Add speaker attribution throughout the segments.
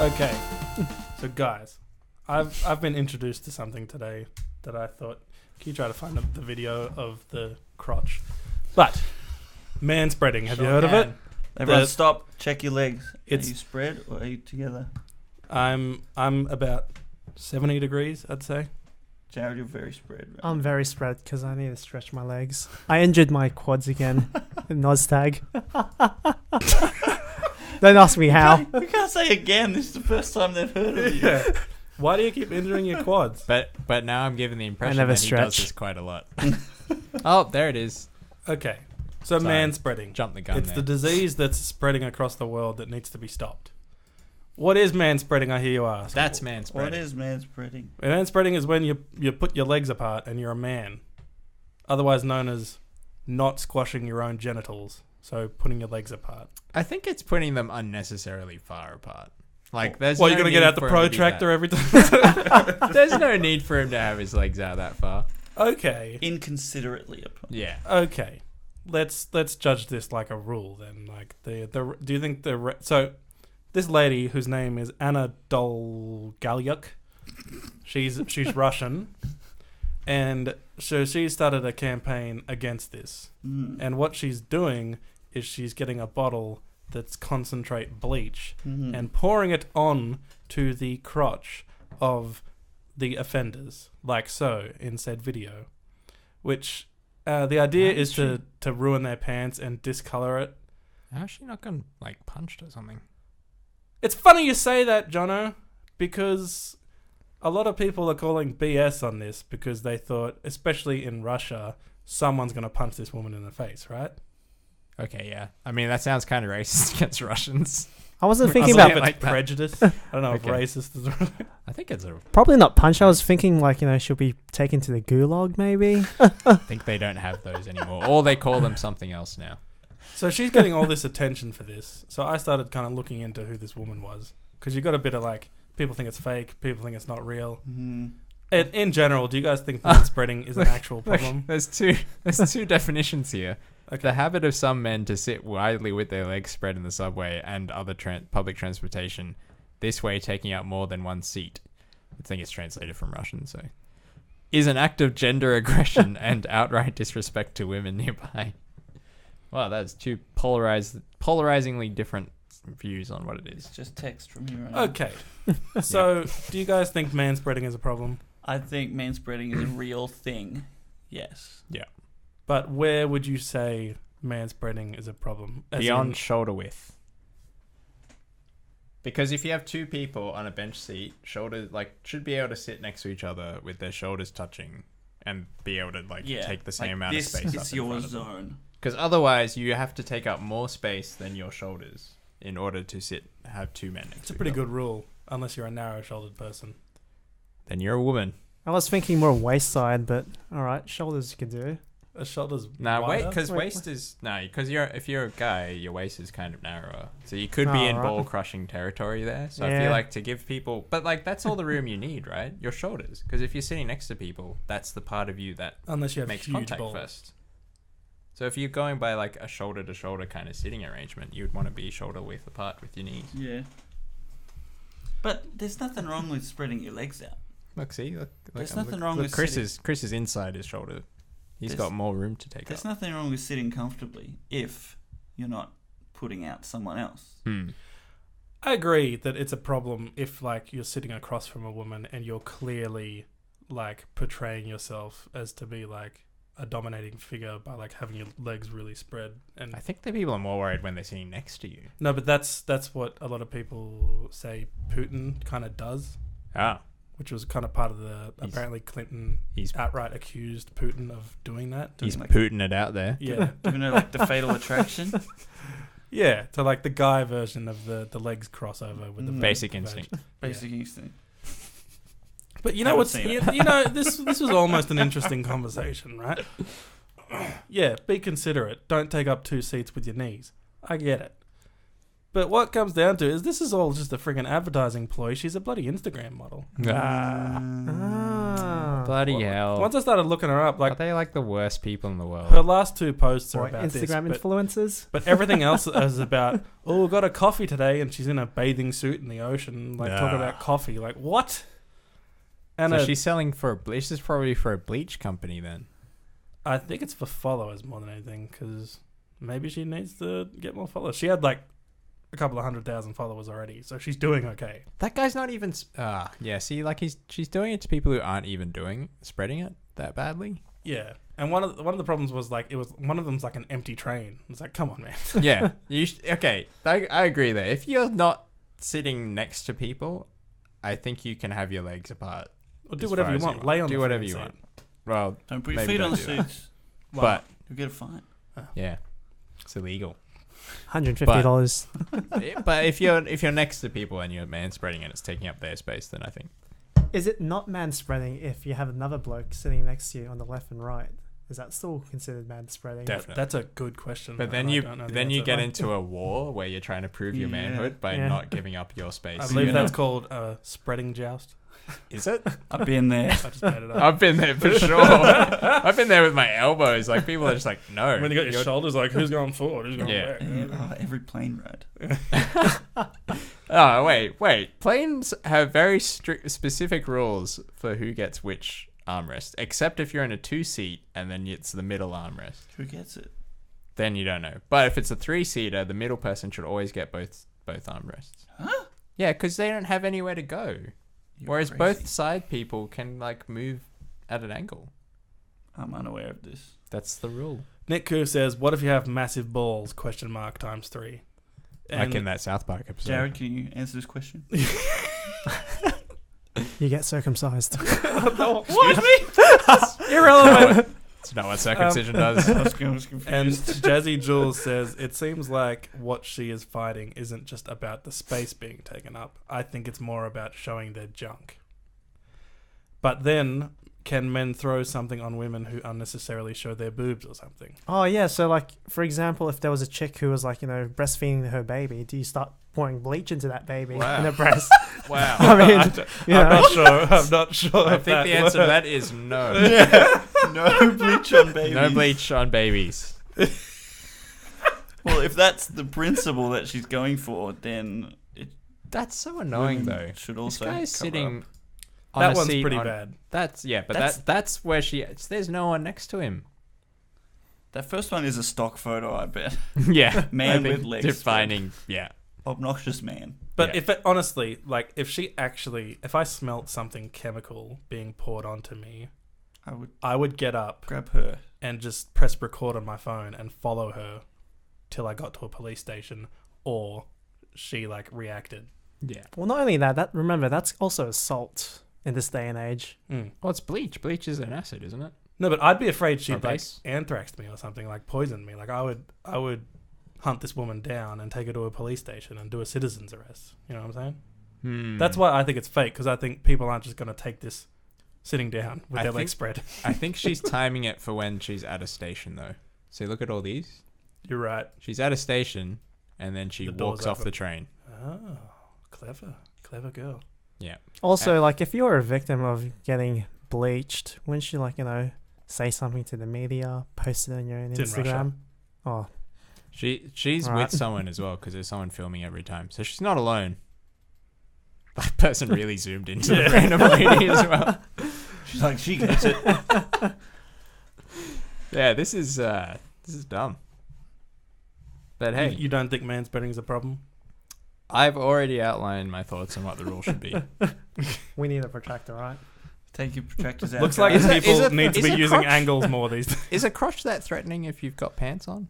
Speaker 1: Okay, so guys, I've been introduced to something today that I thought, can you try to find the video of the crotch? But manspreading, have you heard of it?
Speaker 2: Everyone stop, check your legs. Are
Speaker 1: It's-
Speaker 2: you spread or are you together?
Speaker 1: I'm about 70 degrees, I'd say.
Speaker 2: Jared, you're very spread. Right?
Speaker 3: I'm very spread because I need to stretch my legs. I injured my quads again in Oztag. Don't ask me how.
Speaker 2: You can't say again. This is the first time they've heard of you.
Speaker 1: Yeah. Why do you keep injuring your quads?
Speaker 4: But now I'm given the impression
Speaker 3: never
Speaker 4: that he does
Speaker 3: stretch.
Speaker 4: this quite a lot. Oh, there it is.
Speaker 1: Okay, so
Speaker 4: Sorry.
Speaker 1: manspreading.
Speaker 4: Jump the gun
Speaker 1: It's
Speaker 4: there.
Speaker 1: the disease that's spreading across the world that needs to be stopped. What is manspreading, I hear you ask?
Speaker 4: That's manspreading.
Speaker 2: What is manspreading?
Speaker 1: Manspreading is when you put your legs apart and you're a man. Otherwise known as not squashing your own genitals. So putting your legs apart.
Speaker 4: I think it's putting them unnecessarily far apart. Like, there's
Speaker 1: Well,
Speaker 4: no
Speaker 1: you're going to get
Speaker 4: need
Speaker 1: out the
Speaker 4: for him to do
Speaker 1: protractor every time?
Speaker 4: that. There's no need for him to have his legs out that far.
Speaker 1: Okay.
Speaker 2: Inconsiderately apart.
Speaker 4: Yeah.
Speaker 1: Okay. Let's judge this like a rule then. Like do you think so this lady whose name is Anna Dolgalyuk, she's Russian, and so she started a campaign against this. And what she's doing is she's getting a bottle that's concentrate bleach and pouring it on to the crotch of the offenders, like so in said video, which the idea is to ruin their pants and discolor it.
Speaker 4: How's she not gone, like, punched or something?
Speaker 1: It's funny you say that, Jono, because a lot of people are calling BS on this because they thought, especially in Russia, someone's going to punch this woman in the face, right?
Speaker 4: Okay, yeah. I mean, that sounds kind of racist against Russians.
Speaker 3: I wasn't
Speaker 1: I
Speaker 3: thinking
Speaker 1: don't know
Speaker 3: about
Speaker 1: if
Speaker 4: like
Speaker 1: it's
Speaker 4: that.
Speaker 1: prejudice. I don't know
Speaker 4: Okay.
Speaker 1: if racist is right.
Speaker 4: I think it's a...
Speaker 3: probably not punch. I was thinking like, she'll be taken to the gulag maybe.
Speaker 4: I think they don't have those anymore. Or they call them something else now.
Speaker 1: So she's getting all this attention for this. So I started kind of looking into who this woman was. Because you got a bit of like, people think it's fake, people think it's not real. In general, do you guys think spreading is an actual problem?
Speaker 4: There's two definitions here.
Speaker 1: Okay.
Speaker 4: The habit of some men to sit widely with their legs spread in the subway and other public transportation, this way taking up more than one seat. I think it's translated from Russian, so... is an act of gender aggression and outright disrespect to women nearby. Wow, that's two polarizingly different views on what it is.
Speaker 2: It's just text from here on out.
Speaker 1: Okay. So, do you guys think manspreading is a problem?
Speaker 2: I think manspreading is a real thing. Yes.
Speaker 1: But where would you say manspreading is a problem? As
Speaker 4: Beyond
Speaker 1: in-
Speaker 4: shoulder width. Because if you have two people on a bench seat, shoulders should be able to sit next to each other with their shoulders touching and be able to take the same amount of space up in
Speaker 2: This is your
Speaker 4: front of them.
Speaker 2: zone.
Speaker 4: Because otherwise, you have to take up more space than your shoulders in order to have two men next
Speaker 1: It's
Speaker 4: to
Speaker 1: a
Speaker 4: each
Speaker 1: pretty
Speaker 4: other.
Speaker 1: good rule, unless you're a narrow-shouldered person.
Speaker 4: Then you're a woman.
Speaker 3: I was thinking more waist side, but all right, shoulders you can do.
Speaker 1: A shoulder's
Speaker 4: Nah,
Speaker 1: wider?
Speaker 4: because
Speaker 3: Wait,
Speaker 4: waist is because if you're a guy, your waist is kind of narrower, so you could be
Speaker 3: Oh,
Speaker 4: in
Speaker 3: right.
Speaker 4: ball crushing territory there. So I
Speaker 3: Yeah.
Speaker 4: feel like to give people, but that's all the room you need, right? Your shoulders, because if you're sitting next to people, that's the part of you that
Speaker 1: Unless you have
Speaker 4: makes
Speaker 1: huge
Speaker 4: contact
Speaker 1: balls.
Speaker 4: first. So if you're going by a shoulder to shoulder kind of sitting arrangement, you'd want to be shoulder width apart with your knees.
Speaker 2: Yeah. But there's nothing wrong with spreading your legs out.
Speaker 4: Look, see, look.
Speaker 2: There's
Speaker 4: look,
Speaker 2: nothing wrong
Speaker 4: look,
Speaker 2: with
Speaker 4: Chris
Speaker 2: sitting-
Speaker 4: is inside his shoulder. He's
Speaker 2: There's-
Speaker 4: got more room to take
Speaker 2: There's
Speaker 4: up.
Speaker 2: nothing wrong with sitting comfortably if you're not putting out someone else.
Speaker 1: I agree that it's a problem if you're sitting across from a woman and you're clearly portraying yourself as to be a dominating figure by having your legs really spread. And
Speaker 4: I think the people are more worried when they're sitting next to you.
Speaker 1: no, but that's what a lot of people say Putin kind of does,
Speaker 4: Ah,
Speaker 1: which was kind of part of the apparently Clinton
Speaker 4: he's
Speaker 1: outright accused Putin of doing that.
Speaker 4: he's
Speaker 2: like-
Speaker 4: putting it out there.
Speaker 1: Yeah,
Speaker 2: Giving her the fatal attraction.
Speaker 1: yeah, to the guy version of the legs crossover with the
Speaker 4: Basic
Speaker 1: the vag.
Speaker 4: instinct.
Speaker 2: Basic instinct.
Speaker 1: But you know
Speaker 2: Haven't
Speaker 1: what's
Speaker 2: seen
Speaker 1: this was almost an interesting conversation, right? Yeah, be considerate. Don't take up two seats with your knees. I get it. But what comes down to is this is all just a friggin' advertising ploy. She's a bloody Instagram model.
Speaker 4: Ah.
Speaker 3: Ah.
Speaker 4: Bloody hell.
Speaker 1: Once I started looking her up,
Speaker 4: Are
Speaker 1: like
Speaker 4: they like the worst people in the world?
Speaker 1: her last 2 posts are
Speaker 3: Or
Speaker 1: about
Speaker 3: Instagram
Speaker 1: this,
Speaker 3: influencers.
Speaker 1: but everything else is about, oh, we got a coffee today, and she's in a bathing suit in the ocean, like talking
Speaker 4: Nah.
Speaker 1: about coffee. Like what? And
Speaker 4: So she's selling for a bleach. This is probably for a bleach company then.
Speaker 1: I think it's for followers more than anything, because maybe she needs to get more followers. She had like a couple of 100,000 followers already, so she's doing okay.
Speaker 4: That guy's not even. Yeah. See, like she's doing it to people who aren't even spreading it that badly.
Speaker 1: Yeah, and one of the problems was like one of them's like an empty train. It's like, come on, man.
Speaker 4: Yeah. Okay. I agree there. If you're not sitting next to people, I think you can have your legs apart.
Speaker 1: Or do
Speaker 4: As
Speaker 1: whatever
Speaker 4: far
Speaker 1: you
Speaker 4: as
Speaker 1: want. Lay on
Speaker 4: Do
Speaker 1: the
Speaker 4: whatever
Speaker 1: freaking
Speaker 4: you
Speaker 1: seat.
Speaker 4: want. Well,
Speaker 2: Don't put your
Speaker 4: Maybe
Speaker 2: feet on the
Speaker 4: don't do that.
Speaker 2: seats.
Speaker 4: but
Speaker 2: You'll get a fine.
Speaker 4: yeah, it's illegal.
Speaker 3: $150.
Speaker 4: But if you're next to people and you're man spreading and it's taking up their space, then I think
Speaker 3: Is it not man spreading if you have another bloke sitting next to you on the left and right? Is that still considered man spreading?
Speaker 4: Definitely.
Speaker 1: That's a good question.
Speaker 4: But then
Speaker 1: and I
Speaker 4: you
Speaker 1: don't know the
Speaker 4: then you
Speaker 1: answer.
Speaker 4: get into a war where you're trying to prove your
Speaker 2: Yeah.
Speaker 4: manhood by
Speaker 3: Yeah.
Speaker 4: not giving up your space.
Speaker 1: I believe
Speaker 2: Yeah.
Speaker 1: that's called spreading joust.
Speaker 4: Is it?
Speaker 2: I've been there.
Speaker 1: I just made it up.
Speaker 4: I've been there for sure. I've been there with my elbows. Like people are just like, no.
Speaker 1: When you got your
Speaker 4: you're-
Speaker 1: shoulders, like who's going forward, who's going
Speaker 4: Yeah.
Speaker 1: back?
Speaker 2: Oh, every plane ride.
Speaker 4: Oh wait. Planes have very specific rules for who gets which armrest, except if you're in a 2-seat and then it's the middle armrest.
Speaker 2: Who gets it?
Speaker 4: Then you don't know. But if it's a 3-seater, the middle person should always get both armrests.
Speaker 2: Huh?
Speaker 4: Yeah, because they don't have anywhere to go.
Speaker 2: You're
Speaker 4: Whereas
Speaker 2: crazy.
Speaker 4: both side people can like move at an angle.
Speaker 2: I'm unaware of this.
Speaker 4: That's the rule.
Speaker 1: Nick Koo says, "What if you have massive balls?" Times 3.
Speaker 4: Like in that South Park episode.
Speaker 2: Jared, can you answer this question?
Speaker 3: You get circumcised.
Speaker 1: Irrelevant.
Speaker 4: It's not what circumcision does.
Speaker 2: I was confused.
Speaker 1: And Jazzy Jules says, "It seems like what she is fighting isn't just about the space being taken up. I think it's more about showing their junk. But then, can men throw something on women who unnecessarily show their boobs or something?"
Speaker 3: Oh, yeah. So, like, for example, if there was a chick who was, like, breastfeeding her baby, do you start pouring bleach into that baby
Speaker 4: Wow.
Speaker 3: in the breast?
Speaker 4: Wow.
Speaker 3: I mean,
Speaker 1: I'm not sure.
Speaker 4: I
Speaker 1: if
Speaker 4: think
Speaker 1: that
Speaker 4: the answer to
Speaker 1: works.
Speaker 4: that is no.
Speaker 2: No bleach on babies.
Speaker 4: No bleach on babies.
Speaker 2: Well, if that's the principle that she's going for, then
Speaker 4: That's so annoying,
Speaker 2: women
Speaker 4: though.
Speaker 2: should
Speaker 4: This
Speaker 2: also
Speaker 4: guy's
Speaker 2: cover
Speaker 4: sitting
Speaker 2: up.
Speaker 4: on
Speaker 1: That
Speaker 4: a
Speaker 1: one's
Speaker 4: seat
Speaker 1: pretty
Speaker 4: on-
Speaker 1: bad.
Speaker 4: That's but
Speaker 2: That's-
Speaker 4: that's where there's no one next to him.
Speaker 2: That first one is a stock photo, I bet.
Speaker 4: Yeah.
Speaker 2: Man
Speaker 4: I think
Speaker 2: with legs
Speaker 4: defining, yeah.
Speaker 2: Obnoxious man.
Speaker 1: But
Speaker 4: Yeah.
Speaker 1: if it, honestly, like, if I smelt something chemical being poured onto me,
Speaker 2: I would
Speaker 1: I would get up
Speaker 2: grab her.
Speaker 1: and just press record on my phone and follow her till I got to a police station or she like reacted.
Speaker 4: Yeah.
Speaker 3: well, not only that, remember, that's also assault in this day and age.
Speaker 1: Mm.
Speaker 4: Well, it's bleach. Bleach is an acid, isn't it?
Speaker 1: No, but I'd be afraid she'd
Speaker 4: Or
Speaker 1: like
Speaker 4: base.
Speaker 1: anthrax me or something, like poison me. Like I would hunt this woman down and take her to a police station and do a citizen's arrest. You know what I'm saying? That's why I think it's fake, because I think people aren't just going to take this sitting down with
Speaker 4: I
Speaker 1: their
Speaker 4: think-
Speaker 1: legs spread.
Speaker 4: I think she's timing it for when she's at a station, though. So look at all these.
Speaker 1: You're right.
Speaker 4: She's at a station, and then she
Speaker 1: The door's
Speaker 4: walks off
Speaker 1: open.
Speaker 4: the train.
Speaker 1: Oh, clever girl.
Speaker 4: Yeah.
Speaker 3: Also, like, if you're a victim of getting bleached, wouldn't you, say something to the media, post it on your own
Speaker 1: It's in
Speaker 3: Instagram? Oh,
Speaker 4: She's
Speaker 3: Right.
Speaker 4: with someone as well, because there's someone filming every time. So she's not alone. That person really zoomed into the random lady as well.
Speaker 2: She's like, she gets it.
Speaker 4: Yeah, this is dumb. But hey,
Speaker 1: You don't think manspreading is a problem?
Speaker 4: I've already outlined my thoughts on what the rule should be.
Speaker 3: we need a protractor, right?
Speaker 2: Take your protractors out.
Speaker 1: Looks like
Speaker 4: Is it-
Speaker 1: people
Speaker 4: is it-
Speaker 1: need to
Speaker 4: is
Speaker 1: be
Speaker 4: it
Speaker 1: using
Speaker 4: crotch?
Speaker 1: angles more these days.
Speaker 4: Is a crotch that threatening if you've got pants on?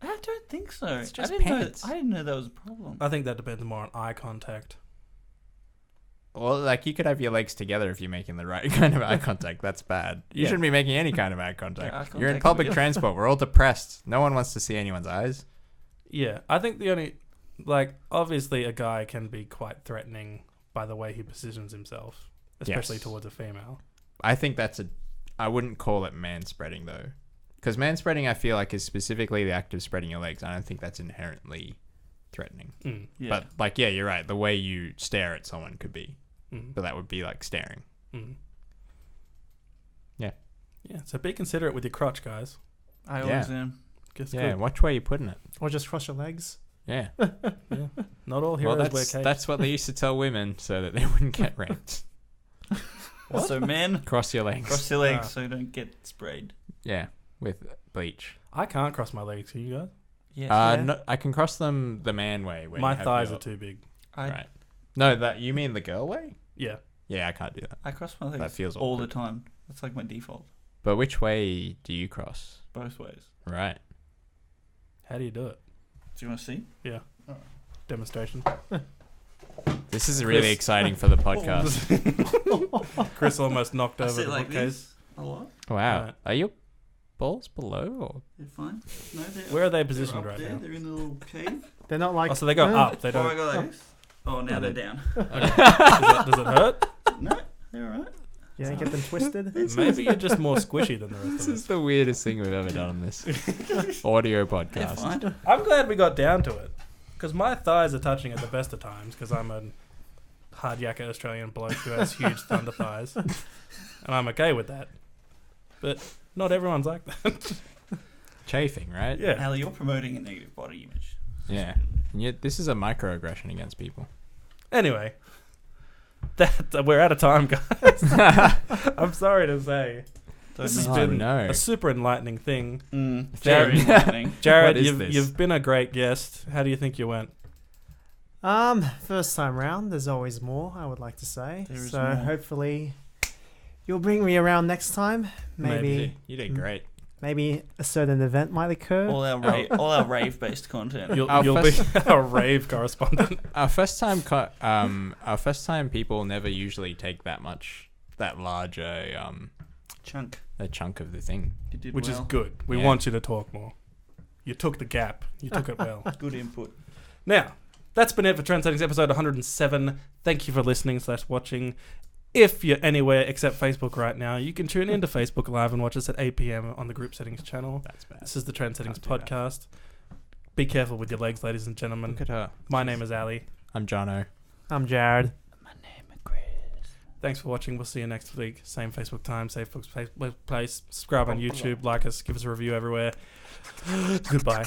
Speaker 2: I don't think so.
Speaker 4: It's just
Speaker 2: I didn't
Speaker 4: pants.
Speaker 2: know. I didn't know that was a problem.
Speaker 1: I think that depends more on eye contact.
Speaker 4: Well, like you could have your legs together if you're making the right kind of eye contact. That's bad. You
Speaker 1: Yeah.
Speaker 4: shouldn't be making any kind of eye contact.
Speaker 2: Yeah, eye
Speaker 4: You're in
Speaker 2: contact's
Speaker 4: public
Speaker 2: weird.
Speaker 4: transport. We're all depressed. No one wants to see anyone's eyes.
Speaker 1: Yeah, I think the only, like, obviously a guy can be quite threatening by the way he positions himself, especially
Speaker 4: Yes.
Speaker 1: towards a female.
Speaker 4: I think I wouldn't call it man spreading though, because man spreading I feel like is specifically the act of spreading your legs. I don't think that's inherently threatening.
Speaker 1: Mm.
Speaker 2: Yeah.
Speaker 4: But like, yeah, you're right. The way you stare at someone could be,
Speaker 1: Mm.
Speaker 4: but that would be like staring.
Speaker 1: Mm. Yeah, so be considerate with your crotch, guys.
Speaker 2: I always am.
Speaker 1: Guess
Speaker 4: Yeah,
Speaker 1: good.
Speaker 4: watch where you're putting it.
Speaker 3: Or just cross your legs.
Speaker 4: Yeah.
Speaker 1: Not all
Speaker 4: Well,
Speaker 1: heroes wear
Speaker 4: that's
Speaker 1: capes.
Speaker 4: that's what they used to tell women so that they wouldn't get raped.
Speaker 1: What?
Speaker 2: So men,
Speaker 4: Cross your legs.
Speaker 2: cross your legs
Speaker 1: Ah.
Speaker 2: so you don't get sprayed.
Speaker 4: Yeah, with bleach.
Speaker 1: I can't cross my legs. Can you guys?
Speaker 2: Yes.
Speaker 4: No, I can cross them the man way. Where
Speaker 1: My
Speaker 4: you have
Speaker 1: thighs
Speaker 4: your-
Speaker 1: are too big.
Speaker 4: Right. No, that you mean the girl way?
Speaker 1: Yeah.
Speaker 4: Yeah, I can't do that.
Speaker 2: I cross my legs
Speaker 4: That feels
Speaker 2: all the
Speaker 4: awkward.
Speaker 2: time. That's like my default.
Speaker 4: But which way do you cross?
Speaker 2: Both ways.
Speaker 4: Right.
Speaker 1: How do you do it?
Speaker 2: Do you want to see?
Speaker 1: Demonstration.
Speaker 4: This is really
Speaker 1: Chris-
Speaker 4: exciting for the podcast.
Speaker 1: Chris almost knocked
Speaker 2: I
Speaker 1: over
Speaker 2: sit
Speaker 1: the
Speaker 2: like
Speaker 1: bookcase.
Speaker 2: this a lot.
Speaker 4: Wow.
Speaker 1: Right.
Speaker 4: Are your balls below? Or?
Speaker 2: They're fine. No, they're
Speaker 1: Where are they
Speaker 2: they're
Speaker 1: positioned
Speaker 2: up
Speaker 1: right
Speaker 2: there.
Speaker 1: now?
Speaker 2: They're in a little cave.
Speaker 3: They're not like.
Speaker 1: Oh, so they go up. They
Speaker 2: Oh, I
Speaker 1: don't.
Speaker 2: got like this. Oh, now they're down.
Speaker 1: Does it hurt?
Speaker 2: No, they're alright.
Speaker 3: You don't get them twisted.
Speaker 1: Maybe you're just more squishy than the rest
Speaker 4: This
Speaker 1: of
Speaker 4: is
Speaker 1: us.
Speaker 4: the weirdest thing we've ever done on this audio
Speaker 2: They're
Speaker 4: podcast.
Speaker 2: fine.
Speaker 1: I'm glad we got down to it. Because my thighs are touching at the best of times because I'm a hard yakka Australian bloke who has huge thunder thighs. And I'm okay with that. But not everyone's like that.
Speaker 4: Chafing, right?
Speaker 1: Yeah.
Speaker 2: Ali, you're promoting a negative body image.
Speaker 4: Yeah. And yet this is a microaggression against people.
Speaker 1: Anyway. We're out of time, guys. I'm sorry to say.
Speaker 2: Don't
Speaker 1: This has
Speaker 2: mean-
Speaker 4: Oh,
Speaker 1: been
Speaker 4: no.
Speaker 1: a super enlightening thing.
Speaker 2: Very enlightening.
Speaker 1: Jared,
Speaker 4: What is this?
Speaker 1: you've been a great guest. How do you think you went?
Speaker 3: First time round, there's always more, I would like to say.
Speaker 2: There is
Speaker 3: So
Speaker 2: more.
Speaker 3: hopefully you'll bring me around next time. Maybe
Speaker 4: You did great.
Speaker 3: maybe a certain event might occur.
Speaker 2: all our rave based content.
Speaker 1: You'll,
Speaker 4: Our
Speaker 1: you'll be
Speaker 4: first-
Speaker 1: a rave correspondent.
Speaker 4: Our first time people never usually take that large a chunk of the thing.
Speaker 2: You did
Speaker 1: Which is
Speaker 2: well.
Speaker 1: good. We
Speaker 4: Yeah.
Speaker 1: want you to talk more. You took the gap. You took it well.
Speaker 2: Good input.
Speaker 1: Now, that's been it for Trend Settings episode 107. Thank you for listening / watching. If you're anywhere except Facebook right now, you can tune into Facebook Live and watch us at 8 p.m. on the Group Settings channel.
Speaker 4: That's bad.
Speaker 1: This is the Trend Settings
Speaker 4: Can't do that.
Speaker 1: podcast. Be careful with your legs, ladies and gentlemen.
Speaker 4: Look at her.
Speaker 1: My name is Ali.
Speaker 4: I'm Jono.
Speaker 3: I'm Jared.
Speaker 2: My name is Chris.
Speaker 1: Thanks for watching. We'll see you next week. Same Facebook time, same Facebook place. Subscribe on YouTube, like us, give us a review everywhere. Goodbye.